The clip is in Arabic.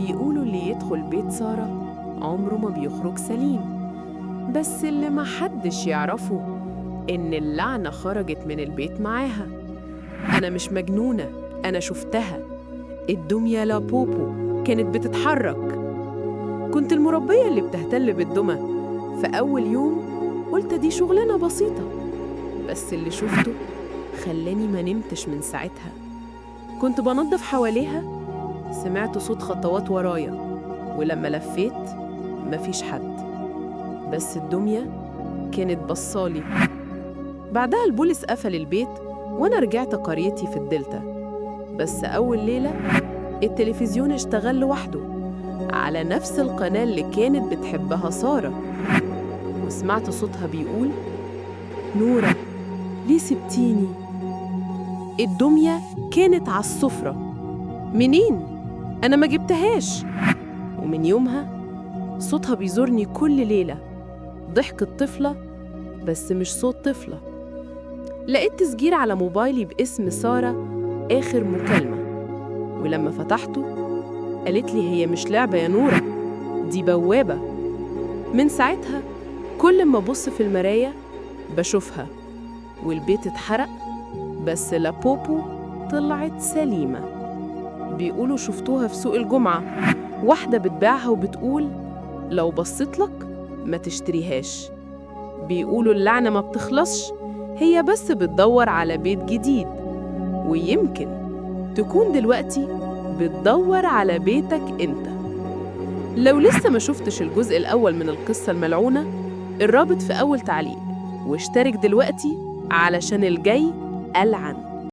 بيقولوا اللي يدخل بيت سارة عمره ما بيخرج سليم، بس اللي محدش يعرفه إن اللعنة خرجت من البيت معاها. أنا مش مجنونة، أنا شفتها. الدمية لا بوبو كانت بتتحرك. كنت المربية اللي بتهتل بالدمى. في أول يوم قلت دي شغلانة بسيطة، بس اللي شفته خلاني ما نمتش من ساعتها. كنت بنظف حواليها، سمعت صوت خطوات ورايا، ولما لفيت مفيش حد، بس الدمية كانت بصالي. بعدها البوليس قفل البيت وأنا رجعت قريتي في الدلتا. بس أول ليلة التلفزيون اشتغل لوحده على نفس القناة اللي كانت بتحبها سارة، وسمعت صوتها بيقول: نورة، ليه سبتيني؟ الدمية كانت على السفرة. منين؟ أنا ما جبتهاش. ومن يومها صوتها بيزورني كل ليلة، ضحكة طفلة بس مش صوت طفلة. لقيت تسجيل على موبايلي باسم سارة آخر مكالمة، ولما فتحته قالت لي: هي مش لعبة يا نورة، دي بوابة. من ساعتها كل ما أبص في المراية بشوفها، والبيت اتحرق بس لا بوبو طلعت سليمة. بيقولوا شفتوها في سوق الجمعة، واحدة بتبيعها وبتقول: لو بصيت لك ما تشتريهاش. بيقولوا اللعنة ما بتخلصش، هي بس بتدور على بيت جديد، ويمكن تكون دلوقتي بتدور على بيتك انت. لو لسه ما شفتش الجزء الأول من القصة الملعونة، الرابط في أول تعليق، واشترك دلوقتي علشان الجاي ألعن.